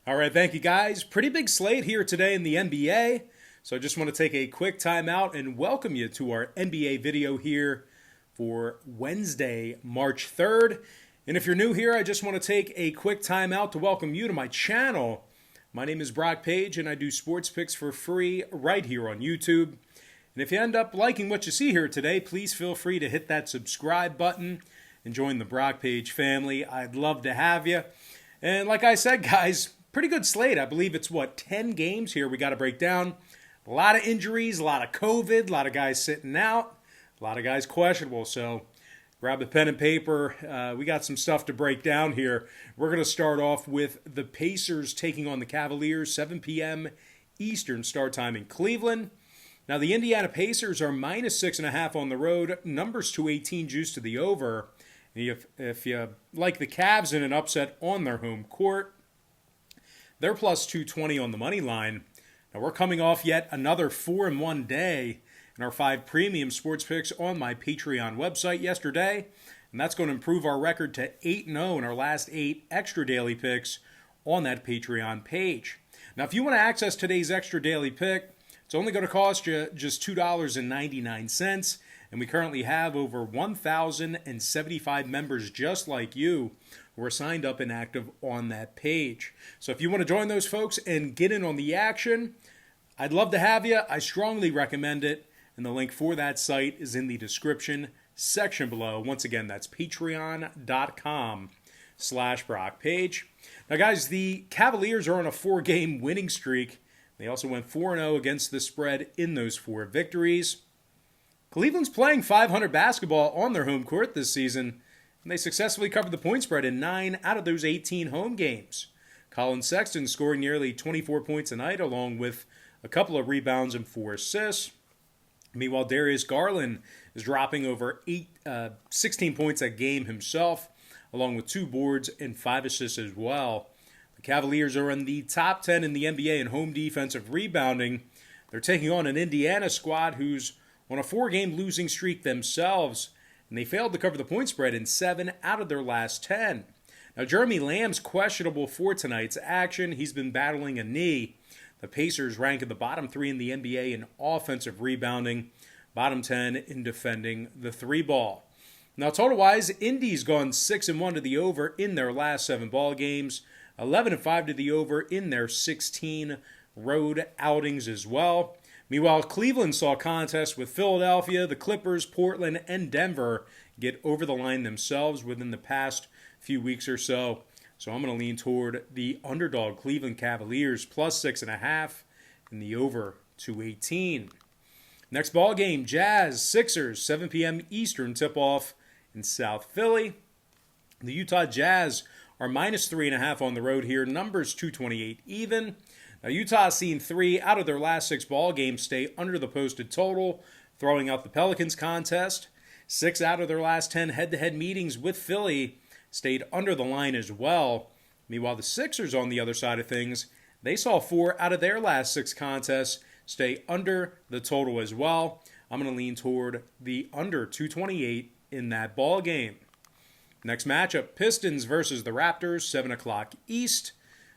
All right, thank you guys. Pretty big slate here today in the NBA. So I just want to take a quick time out and welcome you to our NBA video here for Wednesday, March 3rd. And if you're new here, I just want to take a quick time out to welcome you to my channel. My name is Brock Page and I do sports picks for free right here on YouTube. And if you end up liking what you see here today, please feel free to hit that subscribe button and join the Brock Page family. I'd love to have you. And like I said, guys, pretty good slate. I believe it's, 10 games here we got to break down. A lot of injuries, a lot of COVID, a lot of guys sitting out, a lot of guys questionable. So grab a pen and paper. We got some stuff to break down here. We're going to start off with the Pacers taking on the Cavaliers, 7 p.m. Eastern start time in Cleveland. Now, the Indiana Pacers are minus 6.5 on the road. Numbers 218 juice to the over. And if you like the Cavs in an upset on their home court, they're plus 220 on the money line. Now, we're coming off yet another 4-1 day in our 5 premium sports picks on my Patreon website yesterday. And that's going to improve our record to 8-0 in our last 8 extra daily picks on that Patreon page. Now, if you want to access today's extra daily pick, it's only going to cost you just $2.99. And we currently have over 1,075 members just like you who are signed up and active on that page. So if you want to join those folks and get in on the action, I'd love to have you. I strongly recommend it. And the link for that site is in the description section below. Once again, that's patreon.com/BrockPage. Now, guys, the Cavaliers are on a 4-game winning streak. They also went 4-0 against the spread in those 4 victories. Cleveland's playing .500 basketball on their home court this season, and they successfully covered the point spread in 9 out of those 18 home games. Colin Sexton scoring nearly 24 points a night, along with a couple of rebounds and 4 assists. Meanwhile, Darius Garland is dropping over 16 points a game himself, along with 2 boards and 5 assists as well. The Cavaliers are in the top 10 in the NBA in home defensive rebounding. They're taking on an Indiana squad who's on a 4-game losing streak themselves, and they failed to cover the point spread in 7 out of their last 10. Now, Jeremy Lamb's questionable for tonight's action. He's been battling a knee. The Pacers rank in the bottom 3 in the NBA in offensive rebounding, bottom 10 in defending the 3-ball. Now, total-wise, Indy's gone 6-1 to the over in their last 7 ball games, 11-5 to the over in their 16 road outings as well. Meanwhile, Cleveland saw contests with Philadelphia, the Clippers, Portland, and Denver get over the line themselves within the past few weeks or so. So I'm going to lean toward the underdog Cleveland Cavaliers plus 6.5 and the over 218. Next ball game, Jazz, Sixers, 7 p.m. Eastern tip-off in South Philly. The Utah Jazz are minus 3.5 on the road here. Numbers 228 even. Now, Utah has seen 3 out of their last 6 ball games stay under the posted total, throwing out the Pelicans contest. 6 out of their last 10 head-to-head meetings with Philly stayed under the line as well. Meanwhile, the Sixers on the other side of things, they saw 4 out of their last 6 contests stay under the total as well. I'm going to lean toward the under 228 in that ball game. Next matchup, Pistons versus the Raptors, 7 o'clock East.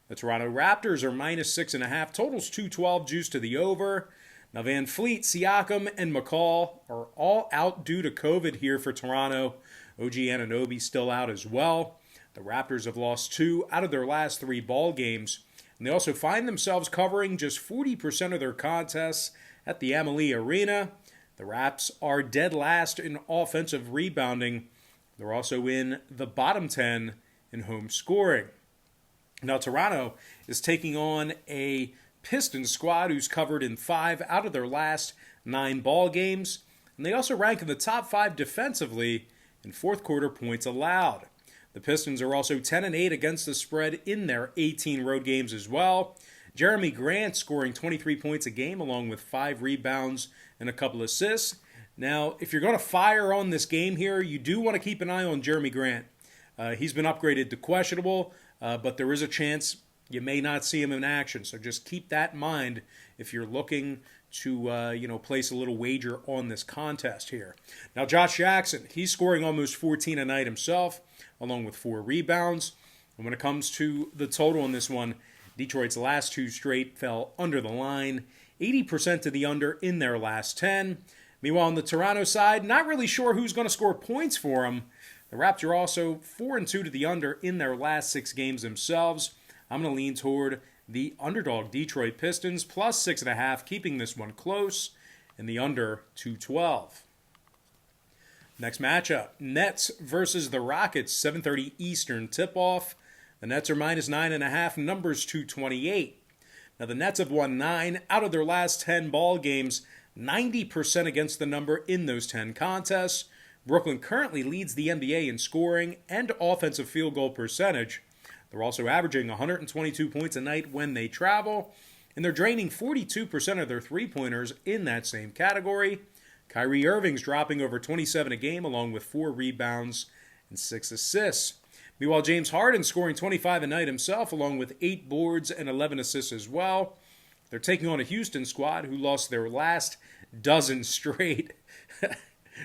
The Toronto Raptors are minus 6.5. Totals 212 juice to the over. Now, Van Fleet, Siakam, and McCall are all out due to COVID here for Toronto. OG Anunoby still out as well. The Raptors have lost 2 out of their last 3 ball games. And they also find themselves covering just 40% of their contests at the Amalie Arena. The Raps are dead last in offensive rebounding. They're also in the bottom 10 in home scoring. Now, Toronto is taking on a Pistons squad who's covered in 5 out of their last 9 ball games. And they also rank in the top 5 defensively in fourth quarter points allowed. The Pistons are also 10-8 against the spread in their 18 road games as well. Jeremy Grant scoring 23 points a game along with 5 rebounds and a couple assists. Now, if you're going to fire on this game here, you do want to keep an eye on Jeremy Grant. He's been upgraded to questionable, but there is a chance you may not see him in action. So just keep that in mind if you're looking to place a little wager on this contest here. Now, Josh Jackson, he's scoring almost 14 a night himself, along with 4 rebounds. And when it comes to the total on this one, Detroit's last 2 straight fell under the line, 80% to the under in their last 10. Meanwhile, on the Toronto side, not really sure who's going to score points for them. The Raptors are also 4-2 to the under in their last 6 games themselves. I'm going to lean toward the underdog Detroit Pistons plus 6.5, keeping this one close, and the under 212. Next matchup, Nets versus the Rockets, 7:30 Eastern tip-off. The Nets are minus 9.5, numbers 228. Now the Nets have won 9 out of their last 10 ball games, 90% against the number in those 10 contests. Brooklyn currently leads the NBA in scoring and offensive field goal percentage. They're also averaging 122 points a night when they travel, and they're draining 42% of their three-pointers in that same category. Kyrie Irving's dropping over 27 a game, along with 4 rebounds and 6 assists. Meanwhile, James Harden scoring 25 a night himself, along with 8 boards and 11 assists as well. They're taking on a Houston squad who lost their last dozen straight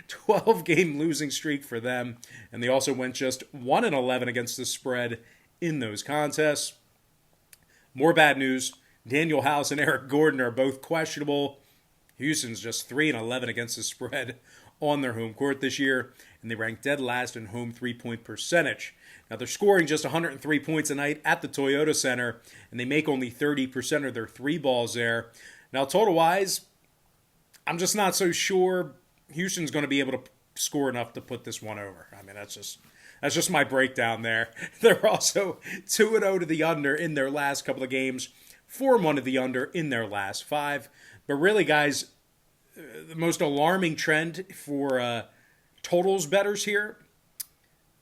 12-game losing streak for them, and they also went just 1-11 against the spread in those contests. More bad news. Daniel House and Eric Gordon are both questionable. Houston's just 3-11 against the spread on their home court this year, and they rank dead last in home three-point percentage. Now, they're scoring just 103 points a night at the Toyota Center, and they make only 30% of their 3 balls there. Now, total-wise, I'm just not so sure Houston's going to be able to score enough to put this one over. I mean, that's just my breakdown there. They're also 2-0 to the under in their last couple of games, 4-1 to the under in their last 5. But really, guys, the most alarming trend for totals bettors here,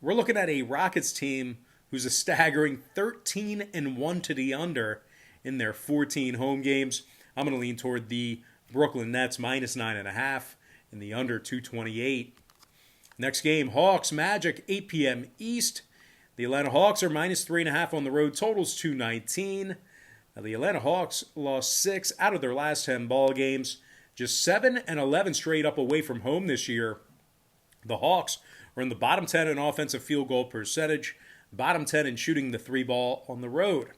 we're looking at a Rockets team who's a staggering 13-1 to the under in their 14 home games. I'm going to lean toward the Brooklyn Nets minus 9.5 in the under 228. Next game, Hawks Magic, 8 p.m. East. The Atlanta Hawks are minus 3.5 on the road. Totals 219. Now, the Atlanta Hawks lost 6 out of their last 10 ball games. Just 7-11 straight up away from home this year. The Hawks are in the bottom 10 in offensive field goal percentage, bottom 10 in shooting the 3 ball on the road.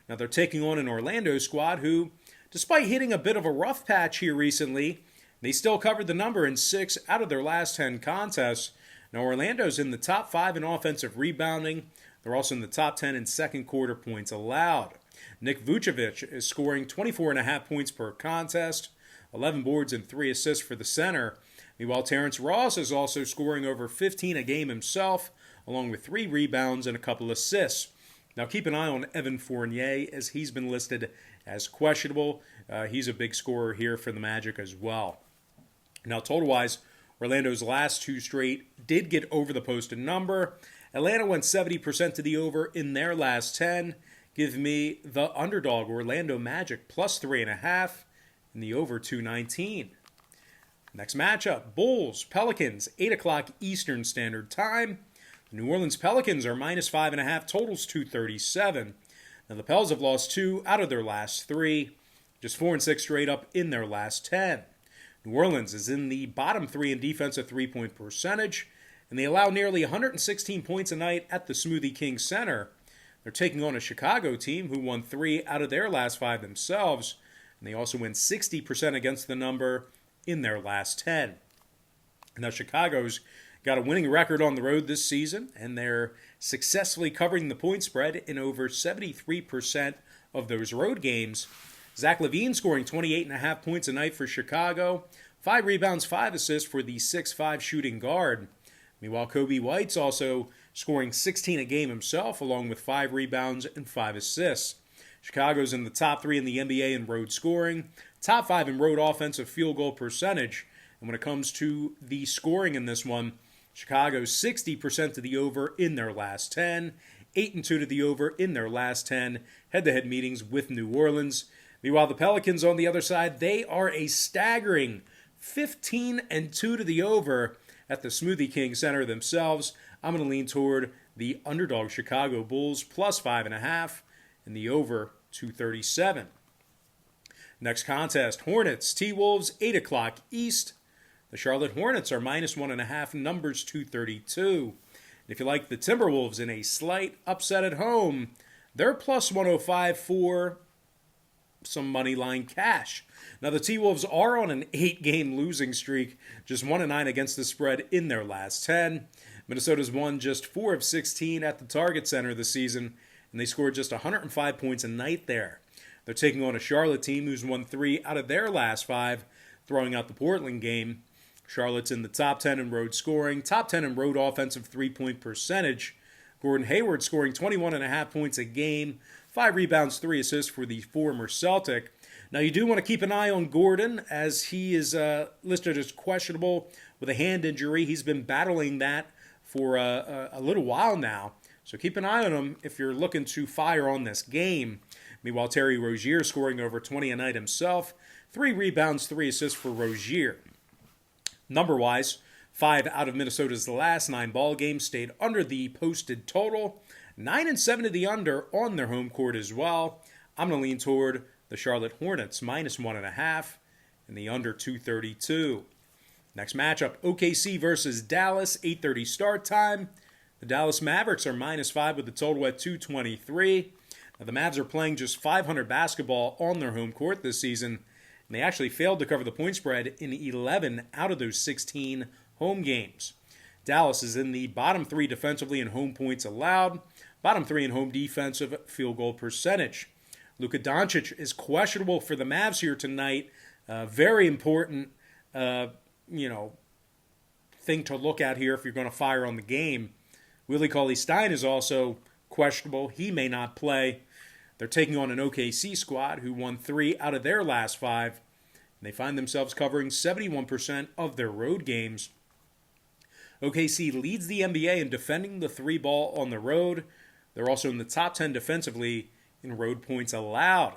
Now, they're taking on an Orlando squad who, despite hitting a bit of a rough patch here recently, they still covered the number in 6 out of their last 10 contests. Now, Orlando's in the top 5 in offensive rebounding. They're also in the top 10 in second quarter points allowed. Nick Vucevic is scoring 24.5 points per contest, 11 boards and 3 assists for the center. Meanwhile, Terrence Ross is also scoring over 15 a game himself, along with 3 rebounds and a couple assists. Now, keep an eye on Evan Fournier, as he's been listed as questionable. He's a big scorer here for the Magic as well. Now, total-wise, Orlando's last 2 straight did get over the posted number. Atlanta went 70% to the over in their last 10. Give me the underdog Orlando Magic plus 3.5 in the over 219. Next matchup, Bulls, Pelicans, 8 o'clock Eastern Standard Time. The New Orleans Pelicans are minus 5.5, totals 237. Now, the Pels have lost 2 out of their last 3, just 4-6 straight up in their last 10. New Orleans is in the bottom 3 in defensive three-point percentage, and they allow nearly 116 points a night at the Smoothie King Center. They're taking on a Chicago team who won 3 out of their last 5 themselves, and they also win 60% against the number in their last 10. Now, Chicago's got a winning record on the road this season, and they're successfully covering the point spread in over 73% of those road games. Zach LaVine scoring 28.5 points a night for Chicago, 5 rebounds, 5 assists for the 6'5 shooting guard. Meanwhile, Kobe White's also scoring 16 a game himself, along with 5 rebounds and 5 assists. Chicago's in the top 3 in the NBA in road scoring, top 5 in road offensive field goal percentage. And when it comes to the scoring in this one, Chicago's 60% to the over in their last 10, 8-2 to the over in their last 10 head-to-head meetings with New Orleans. Meanwhile, the Pelicans on the other side, they are a staggering 15-2 to the over at the Smoothie King Center themselves. I'm going to lean toward the underdog Chicago Bulls plus 5.5 and the over 237. Next contest, Hornets, T-Wolves, 8 o'clock East. The Charlotte Hornets are minus 1.5, numbers 232. And if you like the Timberwolves in a slight upset at home, They're plus 105 for some money line cash. Now, the T-Wolves are on an 8-game losing streak, just 1-9 against the spread in their last 10. Minnesota's won just 4 of 16 at the Target Center this season, and they scored just 105 points a night there. They're taking on a Charlotte team who's won 3 out of their last 5, throwing out the Portland game. Charlotte's in the top 10 in road scoring, top 10 in road offensive three-point percentage. Gordon Hayward scoring 21.5 points a game, 5 rebounds, 3 assists for the former Celtic. Now, you do want to keep an eye on Gordon, as he is listed as questionable with a hand injury. He's been battling that for a little while now. So keep an eye on him if you're looking to fire on this game. Meanwhile, Terry Rozier scoring over 20 a night himself. 3 rebounds, 3 assists for Rozier. Number-wise, 5 out of Minnesota's last 9 ball games stayed under the posted total. 9 and 7 to the under on their home court as well. I'm going to lean toward the Charlotte Hornets minus 1.5 and the under 232. Next matchup, OKC versus Dallas, 8:30 start time. The Dallas Mavericks are minus 5 with the total at 223. Now, the Mavs are playing just 500 basketball on their home court this season, and they actually failed to cover the point spread in 11 out of those 16 home games. Dallas is in the bottom 3 defensively in home points allowed, bottom 3 in home defensive field goal percentage. Luka Doncic is questionable for the Mavs here tonight. Very important, thing to look at here if you're going to fire on the game. Willie Cauley-Stein is also questionable. He may not play. They're taking on an OKC squad who won 3 out of their last 5. And they find themselves covering 71% of their road games. OKC leads the NBA in defending the 3 ball on the road. They're also in the top 10 defensively in road points allowed.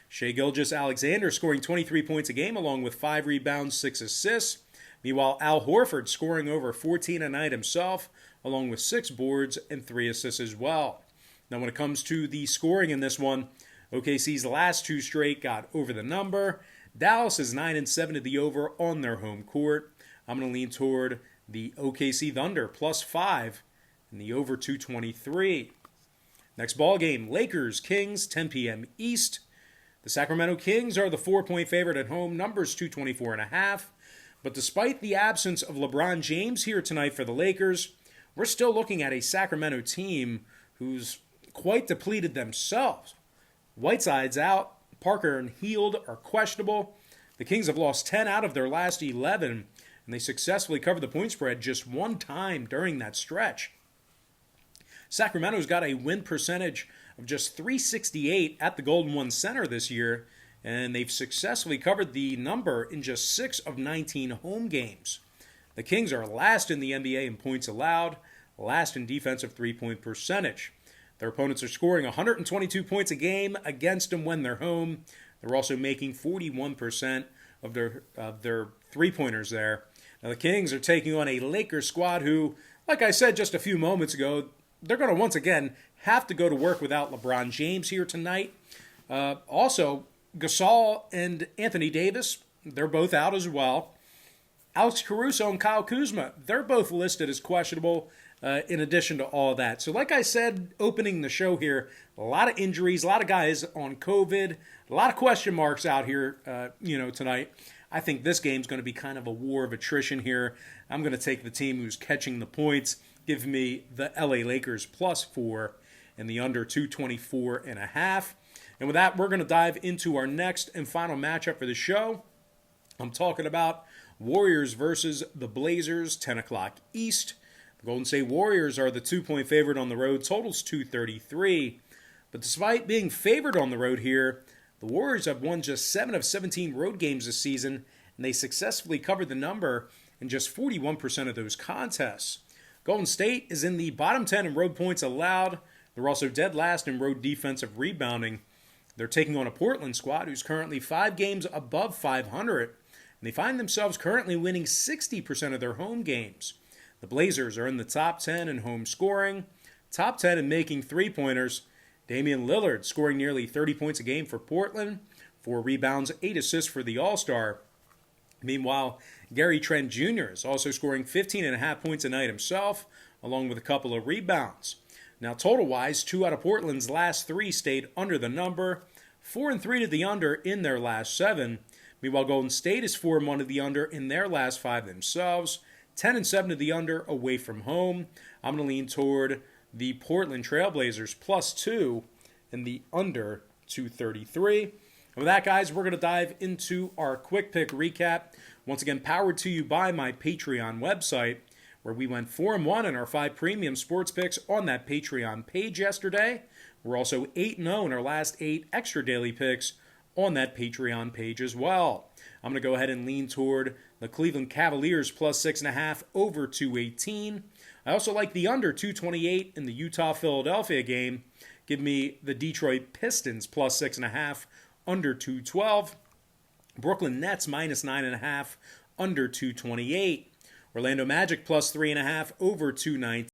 Shai Gilgeous-Alexander scoring 23 points a game along with 5 rebounds, 6 assists. Meanwhile, Al Horford scoring over 14 a night himself along with 6 boards and 3 assists as well. Now, when it comes to the scoring in this one, OKC's last 2 straight got over the number. Dallas is 9 and 7 to the over on their home court. I'm going to lean toward the OKC Thunder plus 5 and the over 223. Next ball game, Lakers Kings, 10 p.m. East. The Sacramento Kings are the 4-point favorite at home, numbers 224.5. But despite the absence of LeBron James here tonight for the Lakers, we're still looking at a Sacramento team who's quite depleted themselves. Whiteside's out. Parker and Hield are questionable. The Kings have lost 10 out of their last 11, and they successfully covered the point spread just 1 time during that stretch. Sacramento's got a win percentage of just .368 at the Golden One Center this year, and they've successfully covered the number in just 6 of 19 home games. The Kings are last in the NBA in points allowed, last in defensive 3-point percentage. Their opponents are scoring 122 points a game against them when they're home. They're also making 41% of their three-pointers there. Now, the Kings are taking on a Lakers squad who, like I said just a few moments ago, they're going to once again have to go to work without LeBron James here tonight. Also, Gasol and Anthony Davis, they're both out as well. Alex Caruso and Kyle Kuzma, they're both listed as questionable in addition to all that. So like I said, opening the show here, a lot of injuries, a lot of guys on COVID, a lot of question marks out here, tonight. I think this game's going to be kind of a war of attrition here. I'm going to take the team who's catching the points. Give me the LA Lakers plus 4 and the under 224.5. And with that, we're going to dive into our next and final matchup for the show. I'm talking about Warriors versus the Blazers, 10 o'clock East. The Golden State Warriors are the 2-point favorite on the road. Total's 233. But despite being favored on the road here, the Warriors have won just 7 of 17 road games this season, and they successfully covered the number in just 41% of those contests. Golden State is in the bottom 10 in road points allowed. They're also dead last in road defensive rebounding. They're taking on a Portland squad who's currently 5 games above 500, and they find themselves currently winning 60% of their home games. The Blazers are in the top 10 in home scoring, top 10 in making three-pointers. Damian Lillard scoring nearly 30 points a game for Portland, 4 rebounds, 8 assists for the All-Star. Meanwhile, Gary Trent Jr. is also scoring 15.5 points a night himself, along with a couple of rebounds. Now, total-wise, 2 out of Portland's last 3 stayed under the number, 4-3 to the under in their last 7. Meanwhile, Golden State is 4-1 to the under in their last 5 themselves, 10-7 to the under away from home. I'm going to lean toward the Portland Trailblazers +2 and the under 233. And with that, guys, we're going to dive into our quick pick recap. Once again, powered to you by my Patreon website, where we went 4-1 in our 5 premium sports picks on that Patreon page yesterday. We're also 8-0 in our last 8 extra daily picks on that Patreon page as well. I'm going to go ahead and lean toward the Cleveland Cavaliers +6.5 over 218. I also like the under 228 in the Utah-Philadelphia game. Give me the Detroit Pistons +6.5 under 212. Brooklyn Nets -9.5 under 228. Orlando Magic +3.5 over 219.